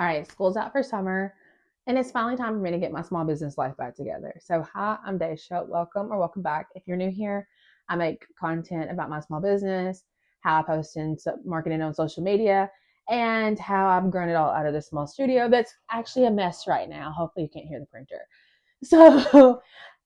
All right, school's out for summer, and it's finally time for me to get my small business life back together. So, hi, I'm Desh. Welcome or welcome back. If you're new here, I make content about my small business, how I post in marketing on social media, and how I've grown it all out of this small studio that's actually a mess right now. Hopefully, you can't hear the printer. So,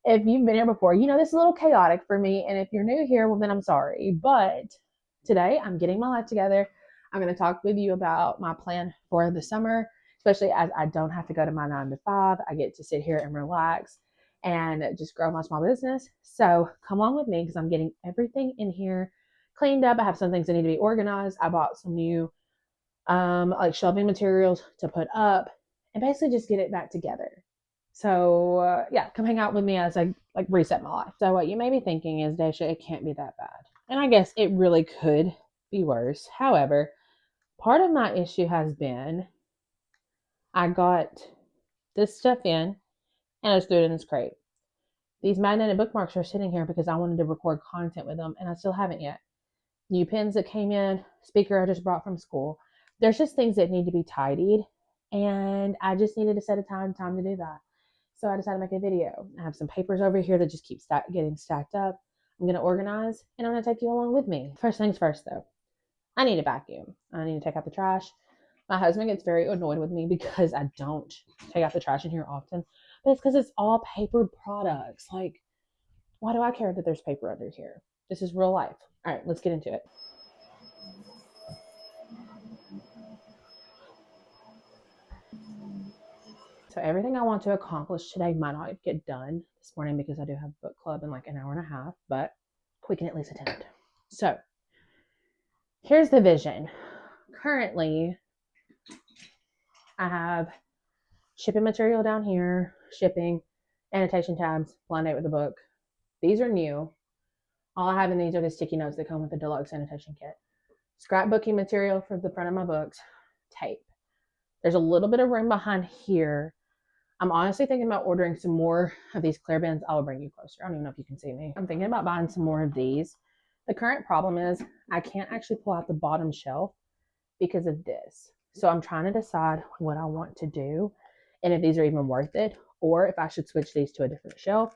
if you've been here before, you know this is a little chaotic for me. And if you're new here, well, then I'm sorry. But today, I'm getting my life together. I'm going to talk with you about my plan for the summer, especially as I don't have to go to my 9 to 5. I get to sit here and relax and just grow my small business. So come along with me because I'm getting everything in here cleaned up. I have some things that need to be organized. I bought some new like shelving materials to put up and basically just get it back together. So yeah, come hang out with me as I like reset my life. So what you may be thinking is, Daisha, it can't be that bad. And I guess it really could be worse. However, part of my issue has been I got this stuff in and I just threw it in this crate. These magnetic bookmarks are sitting here because I wanted to record content with them and I still haven't yet. New pens that came in, speaker I just brought from school. There's just things that need to be tidied and I just needed to set a time to do that. So I decided to make a video. I have some papers over here that just keep getting stacked up. I'm going to organize and I'm going to take you along with me. First things first though, I need a vacuum. I need to take out the trash. My husband gets very annoyed with me because I don't take out the trash in here often, but it's because it's all paper products. Like, why do I care that there's paper under here? This is real life. All right, let's get into it. So everything I want to accomplish today might not get done this morning because I do have book club in like an hour and a half, but we can at least attend. So here's the vision. Currently, I have shipping material down here, shipping, annotation tabs, blind date with the book. These are new. All I have in these are the sticky notes that come with the deluxe annotation kit. Scrapbooking material for the front of my books, tape. There's a little bit of room behind here. I'm honestly thinking about ordering some more of these clear bins. I will bring you closer. I don't even know if you can see me. I'm thinking about buying some more of these. The current problem is I can't actually pull out the bottom shelf because of this. So I'm trying to decide what I want to do and if these are even worth it or if I should switch these to a different shelf.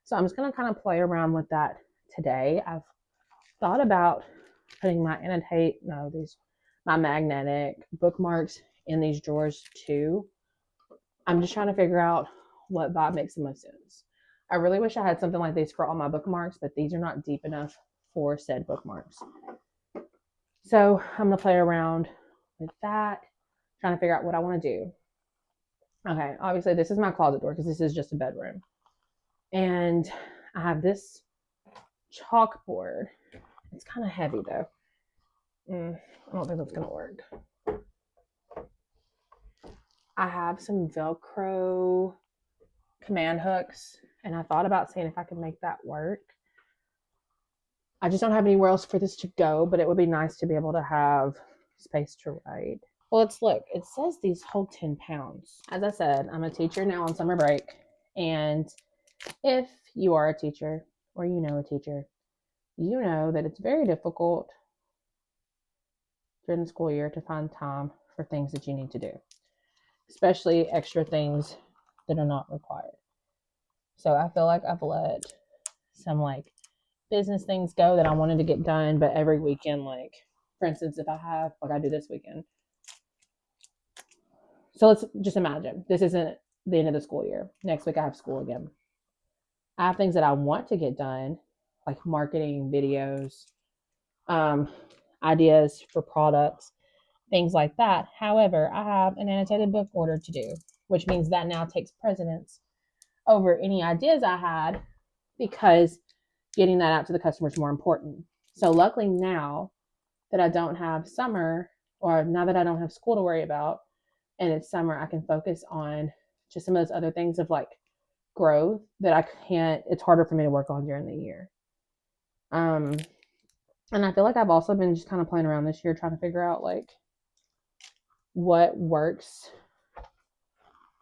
So I'm just going to kind of play around with that today. I've thought about putting my my magnetic bookmarks in these drawers too. I'm just trying to figure out what vibe makes the most sense. I really wish I had something like this for all my bookmarks, but these are not deep enough for said bookmarks. So I'm going to play around with that, trying to figure out what I want to do. Okay, obviously this is my closet door because this is just a bedroom. And I have this chalkboard. It's kind of heavy though. I don't think that's going to work. I have some Velcro command hooks and I thought about seeing if I could make that work. I just don't have anywhere else for this to go, but it would be nice to be able to have space to write. Well, look, it says these hold 10 pounds. As I said, I'm a teacher now on summer break. And if you are a teacher or you know a teacher, you know that it's very difficult during the school year to find time for things that you need to do, especially extra things that are not required. So I feel like I've let some like business things go that I wanted to get done, but every weekend, like for instance, if I have like I do this weekend. So let's just imagine this isn't the end of the school year. Next week I have school again. I have things that I want to get done, like marketing, videos, ideas for products, things like that. However, I have an annotated book order to do, which means that now takes precedence over any ideas I had because getting that out to the customer is more important. So luckily now that I don't have summer, or now that I don't have school to worry about and it's summer, I can focus on just some of those other things of like growth that it's harder for me to work on during the year. And I feel like I've also been just kind of playing around this year trying to figure out like what works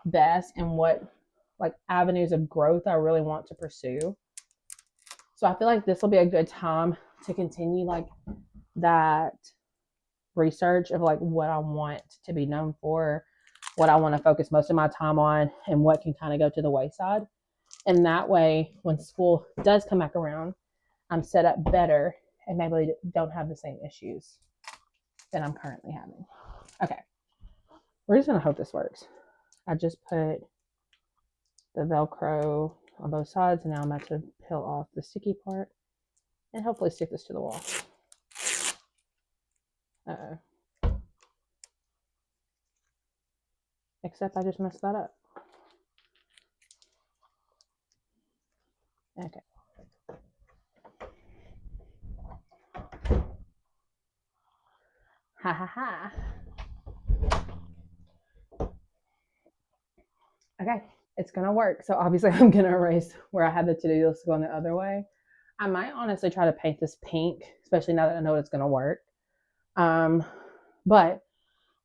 best and what like avenues of growth I really want to pursue. So I feel like this will be a good time to continue like that research of like what I want to be known for, what I want to focus most of my time on and what can kind of go to the wayside. And that way, when school does come back around, I'm set up better and maybe don't have the same issues that I'm currently having. Okay, we're just going to hope this works. I just put the Velcro on both sides, and now I'm about to peel off the sticky part and hopefully stick this to the wall. Uh-oh. Except I just messed that up. Okay. Ha ha ha. Okay, it's gonna work. So obviously I'm gonna erase where I had the to-do list going the other way. I might honestly try to paint this pink, especially now that I know it's gonna work. But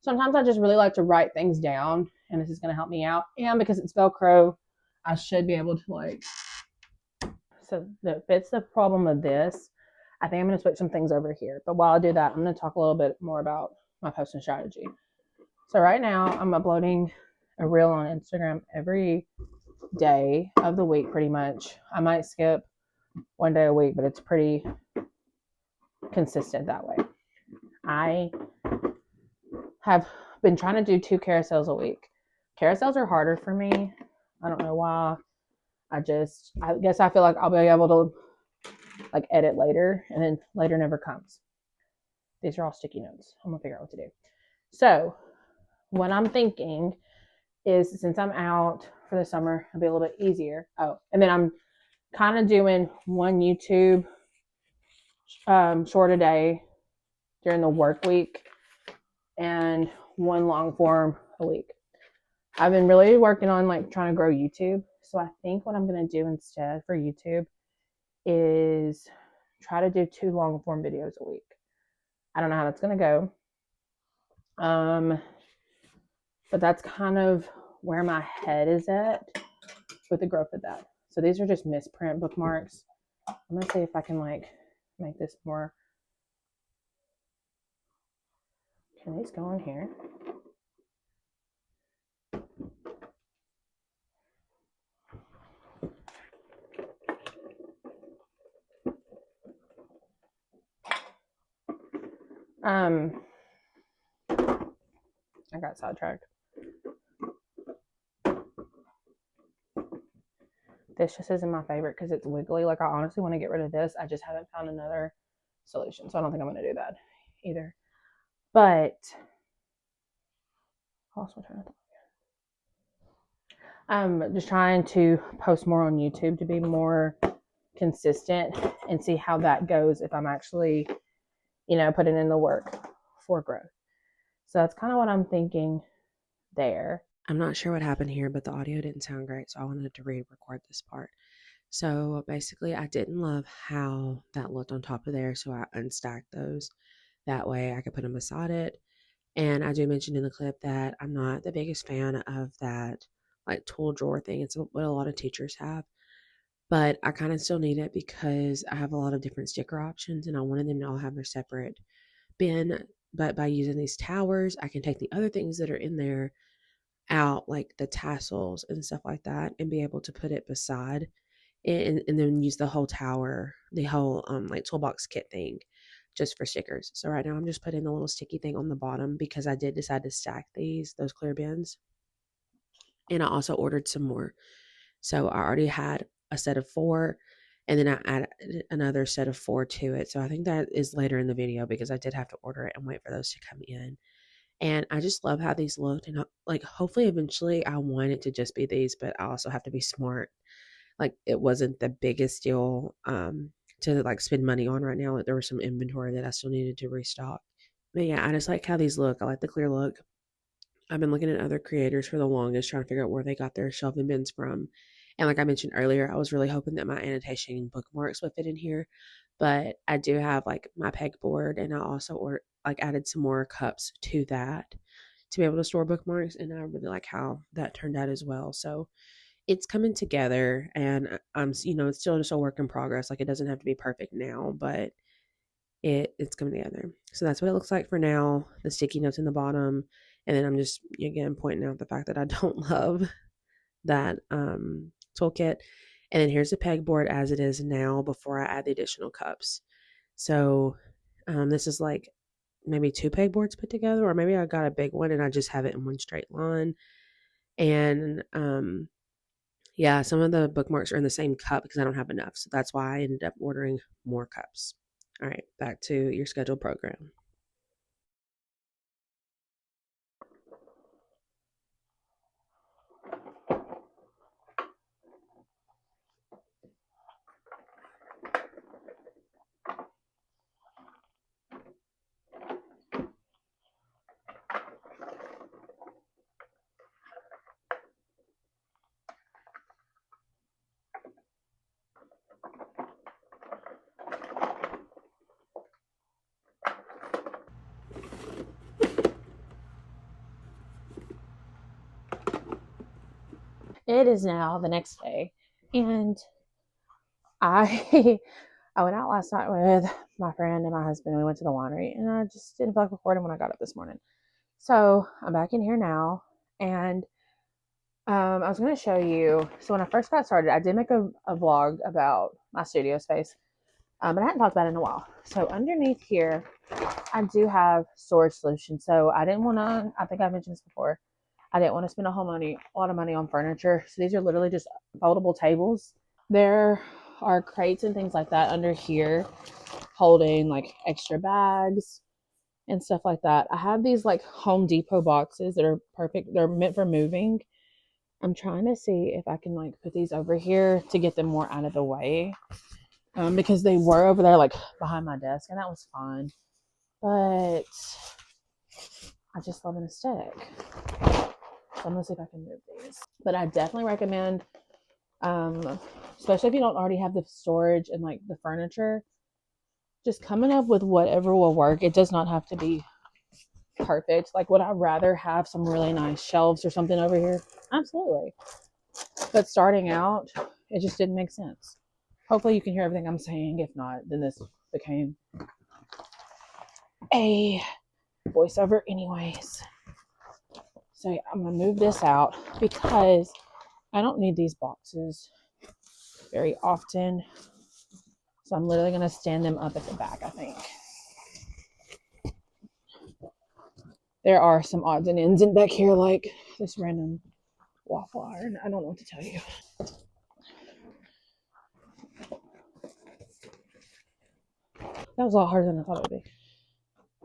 sometimes I just really like to write things down, and this is gonna help me out. And because it's Velcro, I should be able to like. So if it's the problem of this, I think I'm gonna switch some things over here. But while I do that, I'm gonna talk a little bit more about my posting strategy. So right now I'm uploading a reel on Instagram every day of the week pretty much. I might skip one day a week, but it's pretty consistent that way. I have been trying to do 2 carousels a week. Carousels are harder for me. I don't know why. I guess I feel like I'll be able to like edit later, and then later never comes. These are all sticky notes. I'm gonna figure out what to do. So what I'm thinking is, since I'm out for the summer, it'll be a little bit easier. Oh, and then I'm kind of doing one YouTube short a day during the work week and one long form a week. I've been really working on like trying to grow YouTube. So I think what I'm going to do instead for YouTube is try to do 2 long form videos a week. I don't know how that's going to go. But that's kind of where my head is at with the growth of that. So these are just misprint bookmarks. I'm going to see if I can like make this more. Can these go in here? I got sidetracked. This just isn't my favorite because it's wiggly. Like I honestly want to get rid of this. I just haven't found another solution. So I don't think I'm going to do that either. But also trying to I'm just trying to post more on YouTube to be more consistent and see how that goes if I'm actually, putting in the work for growth. So that's kind of what I'm thinking there. I'm not sure what happened here, but the audio didn't sound great, so I wanted to re-record this part. So basically, I didn't love how that looked on top of there, so I unstacked those. That way I could put them beside it. And I do mention in the clip that I'm not the biggest fan of that like tool drawer thing. It's what a lot of teachers have. But I kind of still need it because I have a lot of different sticker options and I wanted them to all have their separate bin. But by using these towers, I can take the other things that are in there out, like the tassels and stuff like that, and be able to put it beside it, and then use the whole tower, the whole like toolbox kit thing just for stickers. So right now I'm just putting the little sticky thing on the bottom because I did decide to stack those clear bins. And I also ordered some more. So I already had a set of 4, and then I added another set of 4 to it. So I think that is later in the video because I did have to order it and wait for those to come in. And I just love how these looked. And like, hopefully eventually I want it to just be these, but I also have to be smart. Like, it wasn't the biggest deal to like spend money on right now. Like, there was some inventory that I still needed to restock. But yeah, I just like how these look. I like the clear look. I've been looking at other creators for the longest, trying to figure out where they got their shelving bins from. And like I mentioned earlier, I was really hoping that my annotation bookmarks would fit in here. But I do have like my pegboard, and I also added some more cups to that to be able to store bookmarks. And I really like how that turned out as well. So it's coming together, and I'm, it's still just a work in progress. Like, it doesn't have to be perfect now, but it's coming together. So that's what it looks like for now. The sticky notes in the bottom, And then I'm just, again, pointing out the fact that I don't love that toolkit. And then here's the pegboard as it is now before I add the additional cups. So this is like maybe 2 pegboards put together, or maybe I got a big one and I just have it in one straight line. And yeah, some of the bookmarks are in the same cup because I don't have enough. So that's why I ended up ordering more cups. All right, back to your scheduled program. It is now the next day, and I I went out last night with my friend and my husband. We went to the winery, and I just didn't feel like recording when I got up this morning. So I'm back in here now, and I was going to show you. So when I first got started, I did make a vlog about my studio space, but I hadn't talked about it in a while. So underneath here, I do have storage solutions. So I didn't want to. I think I mentioned this before. I didn't want to spend a lot of money on furniture. So these are literally just foldable tables. There are crates and things like that under here, holding like extra bags and stuff like that. I have these like Home Depot boxes that are perfect. They're meant for moving. I'm trying to see if I can like put these over here to get them more out of the way. Because they were over there like behind my desk, and that was fun. But I just love an aesthetic. So I'm gonna see if I can move these. But I definitely recommend, especially if you don't already have the storage and like the furniture, just coming up with whatever will work. It does not have to be perfect. Like, would I rather have some really nice shelves or something over here? Absolutely. But starting out, it just didn't make sense. Hopefully you can hear everything I'm saying. If not, then this became a voiceover anyways. So yeah, I'm gonna move this out because I don't need these boxes very often. So I'm literally gonna stand them up at the back, I think. There are some odds and ends in back here, like this random waffle iron. I don't know what to tell you. That was a lot harder than I thought it would be.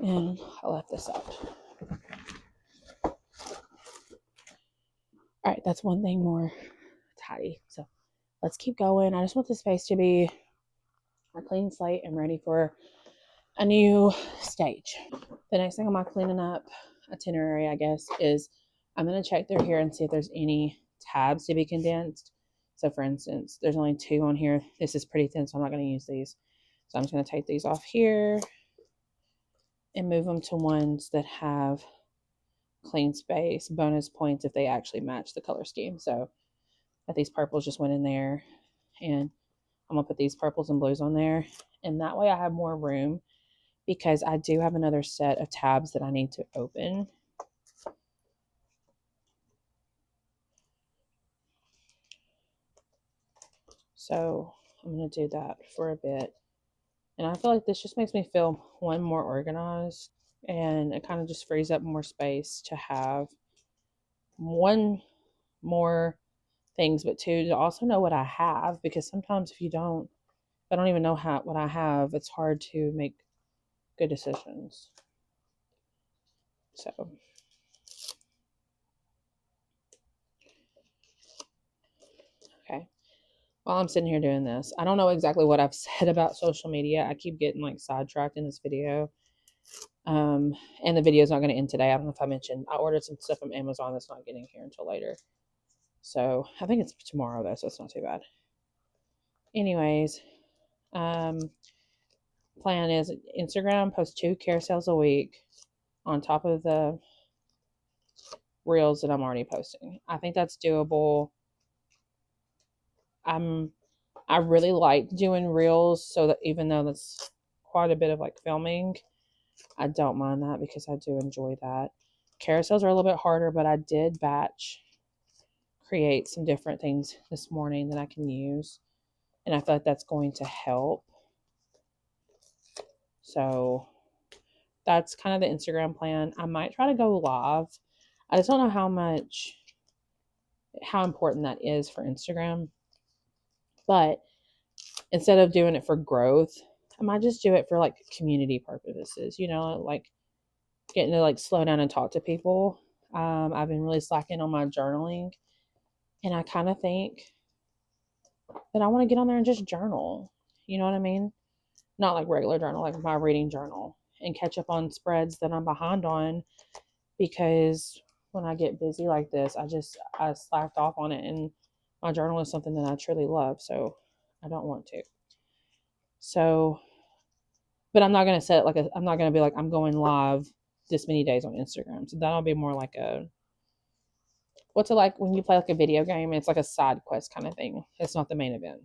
And I left this out. All right, that's one thing more tidy. So let's keep going. I just want this space to be a clean slate and ready for a new stage. The next thing on my cleaning up itinerary, I guess, is I'm going to check through here and see if there's any tabs to be condensed. So for instance, there's only 2 on here. This is pretty thin, so I'm not going to use these. So I'm just going to take these off here and move them to ones that have clean space, bonus points if they actually match the color scheme. So that these purples just went in there, and I'm gonna put these purples and blues on there, and that way I have more room because I do have another set of tabs that I need to open. So I'm gonna do that for a bit, and I feel like this just makes me feel, one, more organized, and it kind of just frees up more space to have, one, more things, but 2, to also know what I have, because sometimes if I don't even know what I have, it's hard to make good decisions. So okay, while I'm sitting here doing this, I don't know exactly what I've said about social media. I keep getting like sidetracked in this video. And the video is not going to end today. I don't know if I mentioned I ordered some stuff from Amazon that's not getting here until later. So I think it's tomorrow though, so it's not too bad. Anyways, plan is Instagram post 2 carousels a week on top of the reels that I'm already posting. I think that's doable. I really like doing reels, so that even though that's quite a bit of like filming, I don't mind that because I do enjoy that. Carousels are a little bit harder, but I did batch create some different things this morning that I can use. And I feel like that's going to help. So that's kind of the Instagram plan. I might try to go live. I just don't know how important that is for Instagram. But instead of doing it for growth, I might just do it for like community purposes, like getting to like slow down and talk to people. I've been really slacking on my journaling, and I kind of think that I want to get on there and just journal. You know what I mean? Not like regular journal, like my reading journal, and catch up on spreads that I'm behind on, because when I get busy like this, I slacked off on it, and my journal is something that I truly love, so I don't want to. So, but I'm not gonna set like I'm not gonna be like I'm going live this many days on Instagram. So that'll be more like what's it like when you play like a video game? It's like a side quest kind of thing. It's not the main event.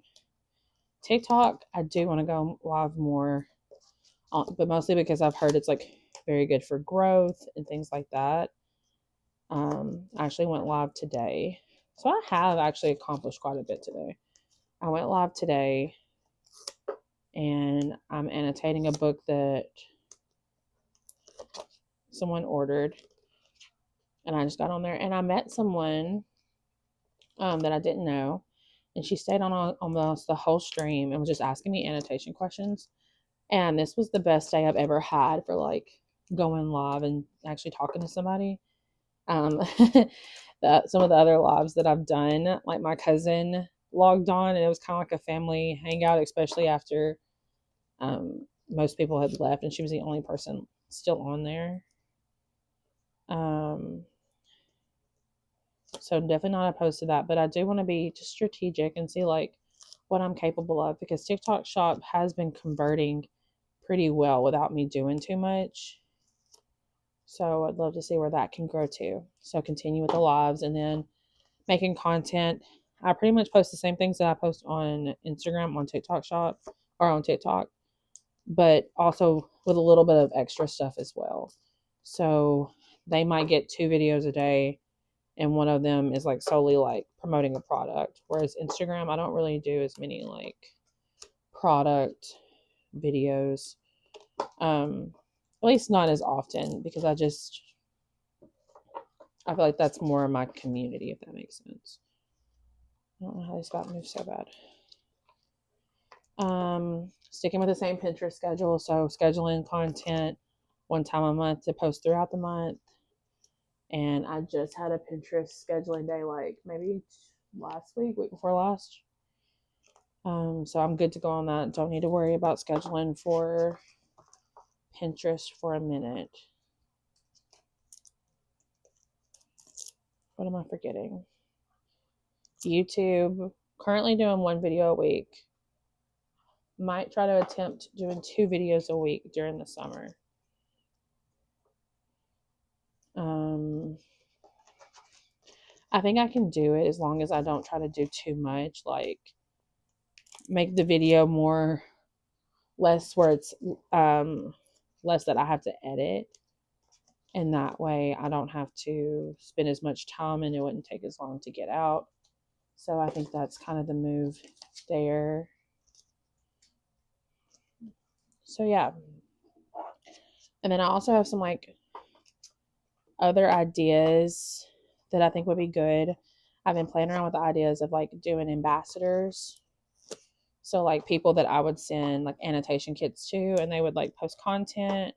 TikTok, I do want to go live more, but mostly because I've heard it's like very good for growth and things like that. I actually went live today. So I have actually accomplished quite a bit today. I went live today, and I'm annotating a book that someone ordered. And I just got on there, and I met someone that I didn't know. And she stayed on almost the whole stream and was just asking me annotation questions. And this was the best day I've ever had for like going live and actually talking to somebody. Um, some of the other lives that I've done, like my cousin logged on, and it was kind of like a family hangout, especially after most people had left, and she was the only person still on there. So I'm definitely not opposed to that, but I do want to be just strategic and see like what I'm capable of, because TikTok Shop has been converting pretty well without me doing too much. So I'd love to see where that can grow to. So continue with the lives, and then making content. I pretty much post the same things that I post on Instagram, on TikTok Shop, or on TikTok, but also with a little bit of extra stuff as well. So they might get 2 videos a day, and one of them is like solely like promoting a product. Whereas Instagram, I don't really do as many like product videos. At least not as often, because I feel like that's more of my community, if that makes sense. I don't know how this got moved so bad. Sticking with the same Pinterest schedule, so scheduling content one time a month to post throughout the month. And I just had a Pinterest scheduling day, like maybe last week before last. So I'm good to go on that. Don't need to worry about scheduling for Pinterest for a minute. What am I forgetting? YouTube, currently doing 1 video a week. Might try to attempt doing 2 videos a week during the summer. I think I can do it as long as I don't try to do too much, like make the video less where it's less that I have to edit, and that way I don't have to spend as much time, and it wouldn't take as long to get out. So I think that's kind of the move there. So yeah. And then I also have some like other ideas that I think would be good. I've been playing around with the ideas of like doing ambassadors. So like people that I would send like annotation kits to, and they would like post content,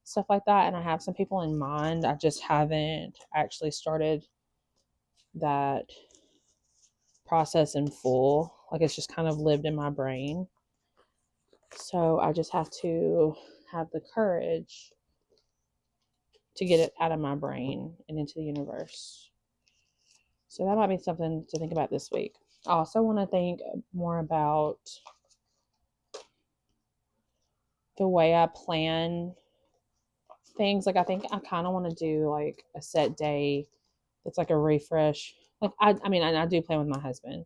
stuff like that. And I have some people in mind. I just haven't actually started that process in full. Like it's just kind of lived in my brain. So I just have to have the courage to get it out of my brain and into the universe. So that might be something to think about this week. I also want to think more about the way I plan things. Like I think I kind of want to do like a set day that's like a refresh. Like I mean, I do plan with my husband,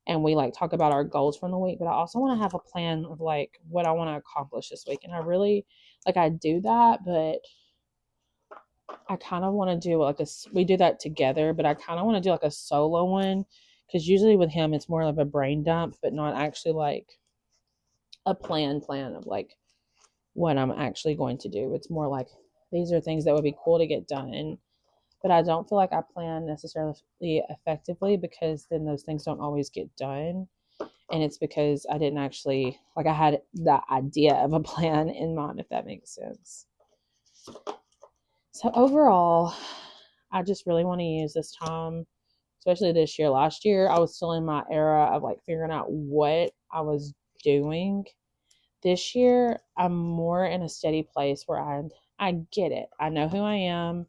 and we like talk about our goals from the week, but I also want to have a plan of like what I want to accomplish this week. And I really like I do that, but I kind of want to do like we do that together, but I kind of want to do like a solo one because usually with him it's more of a brain dump, but not actually like a plan of like what I'm actually going to do. It's more like these are things that would be cool to get done, but I don't feel like I plan necessarily effectively because then those things don't always get done. And it's because I didn't actually, like, I had that idea of a plan in mind, if that makes sense. So, overall, I just really want to use this time, especially this year. Last year, I was still in my era of like figuring out what I was doing. This year, I'm more in a steady place where I get it. I know who I am.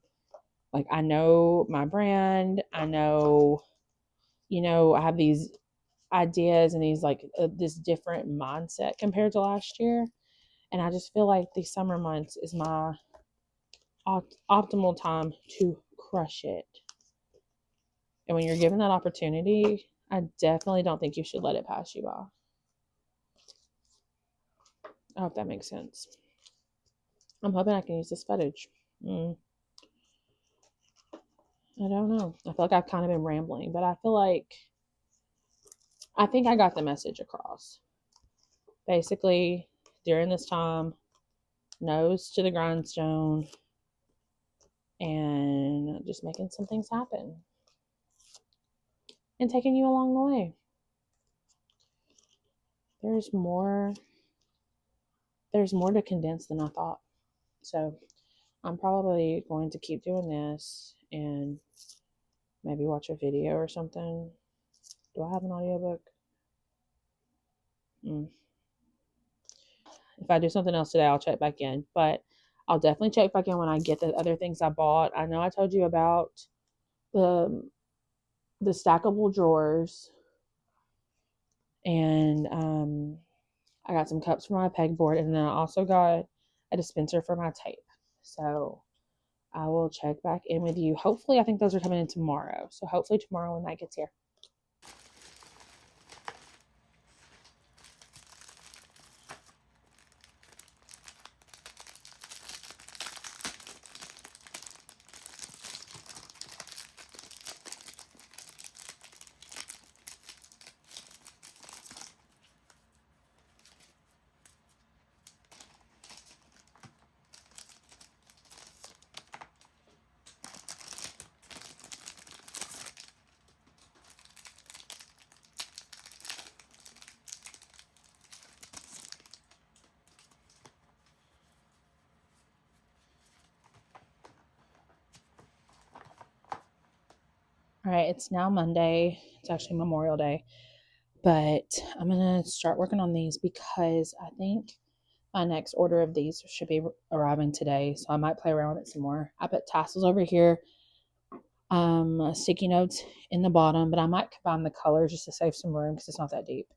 Like, I know my brand. I know, I have these ideas and these like this different mindset compared to last year. And I just feel like the summer months is my optimal time to crush it. And when you're given that opportunity, I definitely don't think you should let it pass you by. I hope that makes sense. I'm hoping I can use this footage. I don't know. I feel like I've kind of been rambling, but I feel like I think I got the message across. Basically, during this time, nose to the grindstone and just making some things happen and taking you along the way. There's more to condense than I thought. So I'm probably going to keep doing this and maybe watch a video or something. Do I have an audiobook? If I do something else today, I'll check back in. But I'll definitely check back in when I get the other things I bought. I know I told you about the stackable drawers, and I got some cups for my pegboard, and then I also got a dispenser for my tape. So I will check back in with you. Hopefully, I think those are coming in tomorrow. So hopefully tomorrow when that gets here. All right, it's now Monday. It's actually Memorial Day. But I'm going to start working on these because I think my next order of these should be arriving today. So I might play around with it some more. I put tassels over here, sticky notes in the bottom, but I might combine the colors just to save some room because it's not that deep.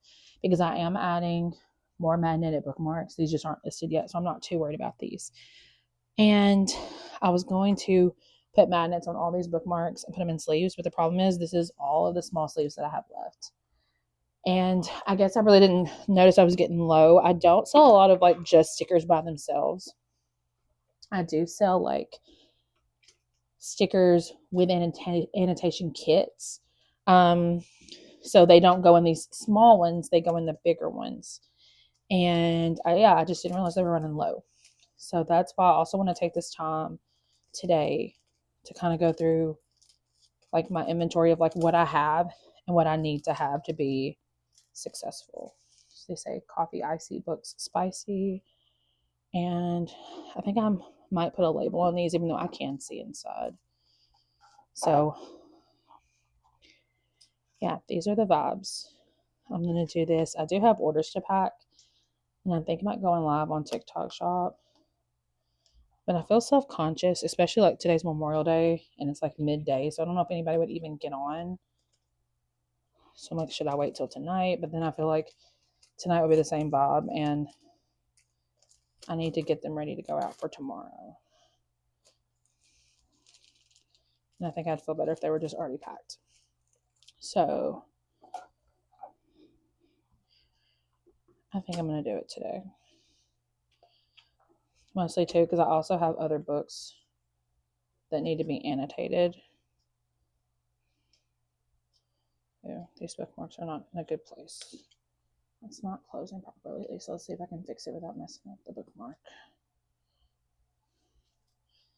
Because I am adding more magnetic bookmarks. These just aren't listed yet, so I'm not too worried about these. And I was going to put magnets on all these bookmarks and put them in sleeves, but the problem is this is all of the small sleeves that I have left. And I guess I really didn't notice I was getting low. I don't sell a lot of like just stickers by themselves. I do sell like stickers with annotation kits. So they don't go in these small ones, they go in the bigger ones. And I just didn't realize they were running low. So that's why I also want to take this time today to kind of go through like my inventory of like what I have and what I need to have to be successful. So they say coffee icy, books spicy, and I think I might put a label on these even though I can see inside. So yeah, these are the vibes. I'm gonna do this. I do have orders to pack, and I'm thinking about going live on TikTok Shop. But I feel self-conscious, especially like today's Memorial Day and it's like midday, so I don't know if anybody would even get on. So I'm like, should I wait till tonight? But then I feel like tonight would be the same vibe, and I need to get them ready to go out for tomorrow. And I think I'd feel better if they were just already packed. So I think I'm going to do it today. Mostly too, because I also have other books that need to be annotated. Yeah, these bookmarks are not in a good place. It's not closing properly, at least. Let's see if I can fix it without messing up the bookmark.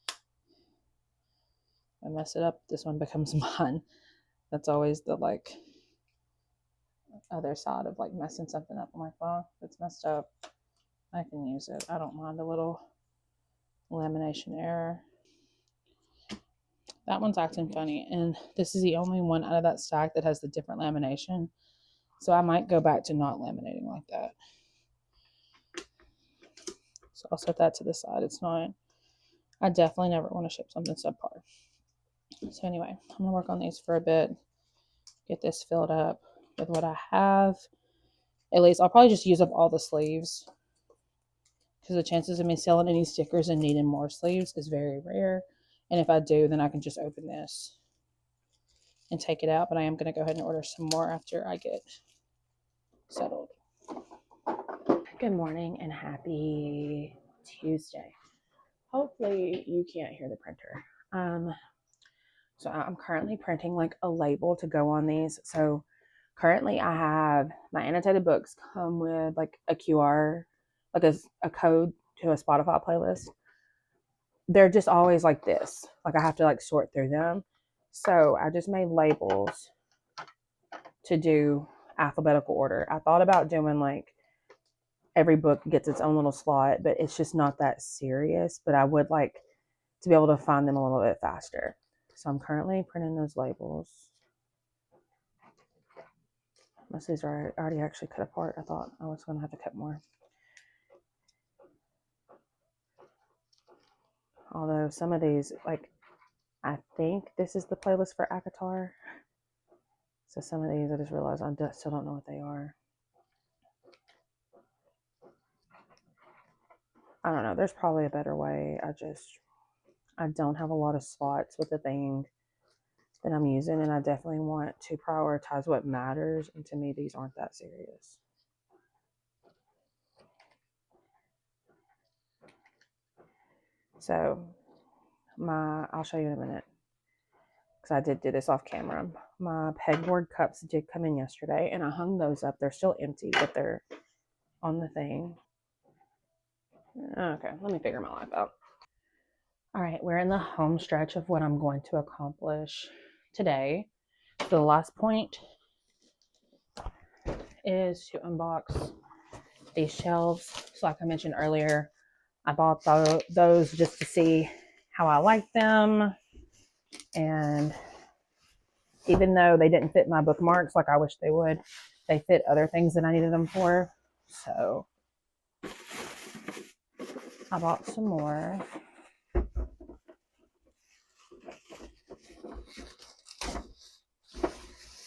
If I mess it up, this one becomes mine. That's always the other side of messing something up on my phone. If it's messed up, I can use it. I don't mind a little lamination error. That one's acting funny, and this is the only one out of that stack that has the different lamination. So I might go back to not laminating like that. So I'll set that to the side. It's not, I definitely never want to ship something subpar. So anyway, I'm going to work on these for a bit, get this filled up with what I have. At least I'll probably just use up all the sleeves, because the chances of me selling any stickers and needing more sleeves is very rare. And if I do, then I can just open this and take it out. But I am going to go ahead and order some more after I get settled. Good morning and happy Tuesday. Hopefully you can't hear the printer. So I'm currently printing a label to go on these. So currently I have my annotated books come with a QR, a code to a Spotify playlist. They're just always like this. I have to sort through them. So I just made labels to do alphabetical order. I thought about doing every book gets its own little slot, but it's just not that serious. But I would like to be able to find them a little bit faster. So I'm currently printing those labels. Most of these are already actually cut apart. I thought I was going to have to cut more. Although some of these, I think this is the playlist for Akatar. So some of these I just realized I still don't know what they are. I don't know. There's probably a better way. I don't have a lot of slots with the thing that I'm using, and I definitely want to prioritize what matters. And to me, these aren't that serious. So I'll show you in a minute, because I did do this off camera. My pegboard cups did come in yesterday, and I hung those up. They're still empty, but they're on the thing. Okay, let me figure my life out. All right, we're in the home stretch of what I'm going to accomplish today. So the last point is to unbox these shelves. So like I mentioned earlier, I bought those just to see how I like them. And even though they didn't fit my bookmarks like I wish they would, they fit other things that I needed them for. So I bought some more.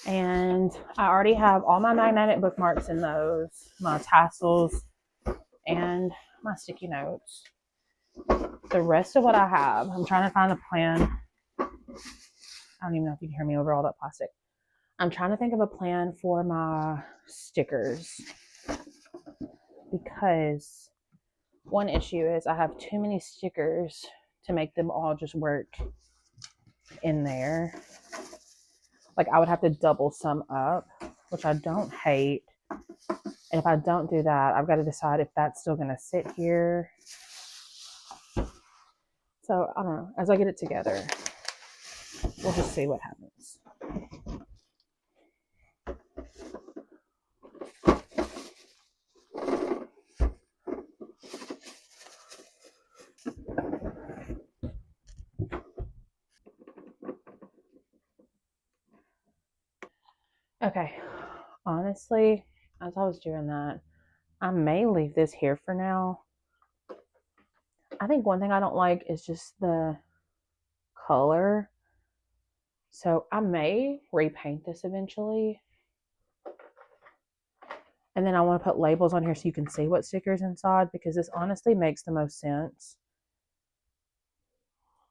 And I already have all my magnetic bookmarks in those, my tassels, and my sticky notes. The rest of what I have, I'm trying to find a plan. I don't even know if you can hear me over all that plastic. I'm trying to think of a plan for my stickers, because one issue is I have too many stickers to make them all just work in there. I would have to double some up, which I don't hate. And if I don't do that, I've got to decide if that's still going to sit here. So I don't know. As I get it together, we'll just see what happens. Okay. Honestly, as I was doing that, I may leave this here for now. I think one thing I don't like is just the color. So I may repaint this eventually. And then I want to put labels on here so you can see what stickers inside, because this honestly makes the most sense.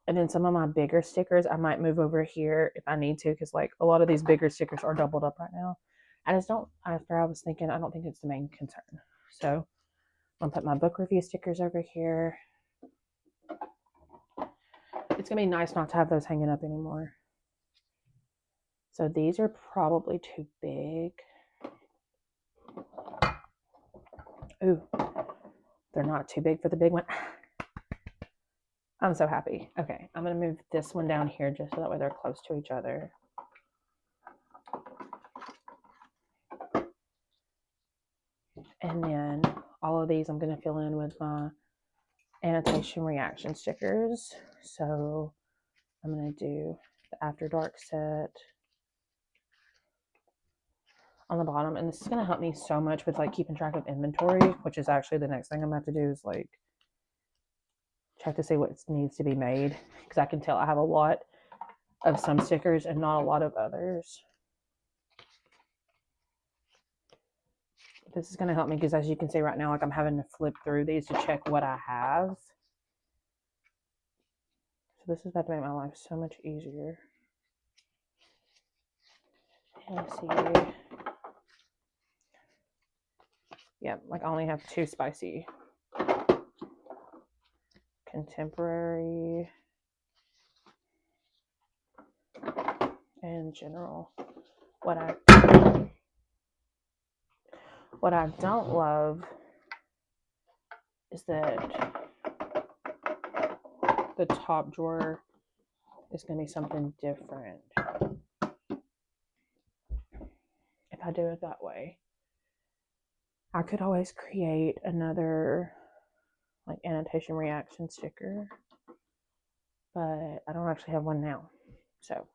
And then some of my bigger stickers, I might move over here if I need to, because a lot of these bigger stickers are doubled up right now. I just don't, after I was thinking, I don't think it's the main concern. So I'm going to put my book review stickers over here. it's going to be nice not to have those hanging up anymore. So these are probably too big. Ooh, they're not too big for the big one. I'm so happy. Okay, I'm going to move this one down here just so that way they're close to each other. And then all of these I'm going to fill in with my annotation reaction stickers. So I'm going to do the After Dark set on the bottom. And this is going to help me so much with like keeping track of inventory, which is actually the next thing I'm about to do is like check to see what needs to be made. Because I can tell I have a lot of some stickers and not a lot of others. This is going to help me because as you can see right now, like I'm having to flip through these to check what I have. So this is about to make my life so much easier. Let's see. Yeah, like I only have 2 spicy. Contemporary and general. What I don't love is that the top drawer is going to be something different if I do it that way. I could always create another like annotation reaction sticker, but I don't actually have one now. So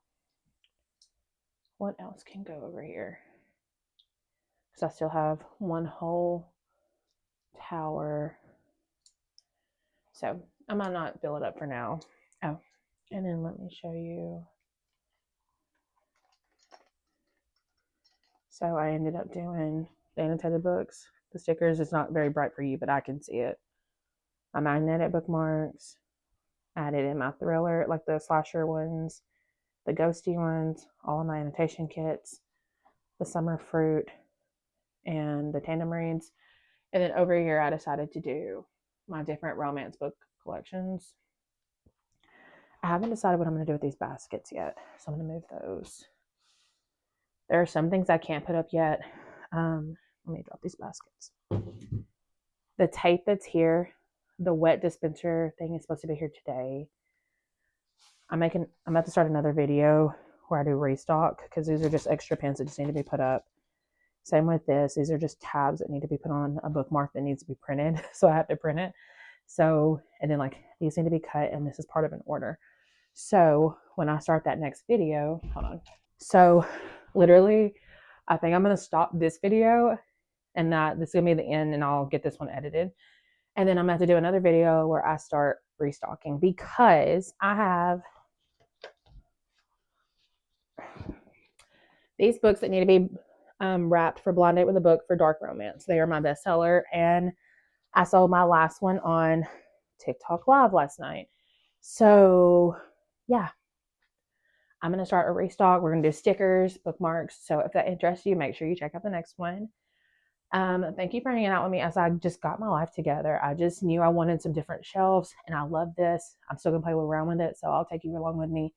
what else can go over here? Because I still have one whole tower. So I might not fill it up for now. Oh, and then let me show you. So I ended up doing the annotated books. The stickers is not very bright for you, but I can see it. My magnetic bookmarks, added in my thriller, like the slasher ones, the ghosty ones, all of my annotation kits, the summer fruit, and the tandem reads. And then over here, I decided to do my different romance book collections. I haven't decided what I'm going to do with these baskets yet, so I'm going to move those. There are some things I can't put up yet. Let me drop these baskets. The tape that's here, the wet dispenser thing is supposed to be here today. I'm about to start another video where I do restock because these are just extra pins that just need to be put up. Same with this. These are just tabs that need to be put on a bookmark that needs to be printed. So I have to print it. So, and then like these need to be cut and this is part of an order. So when I start that next video, hold on. So literally, I think I'm going to stop this video and that this is going to be the end and I'll get this one edited. And then I'm going to have to do another video where I start restocking because I have these books that need to be wrapped for Blind Date with a Book for dark romance. They are my bestseller, and I sold my last one on TikTok Live last night. So yeah, I'm going to start a restock. We're going to do stickers, bookmarks. So if that interests you, make sure you check out the next one. Thank you for hanging out with me as I just got my life together. I just knew I wanted some different shelves, and I love this. I'm still going to play around with it, so I'll take you along with me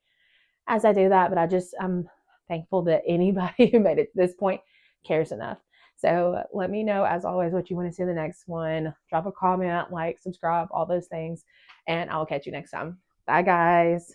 as I do that. But I'm thankful that anybody who made it to this point cares enough. So let me know, as always, what you want to see in the next one. Drop a comment, like, subscribe, all those things, and I'll catch you next time. Bye, guys.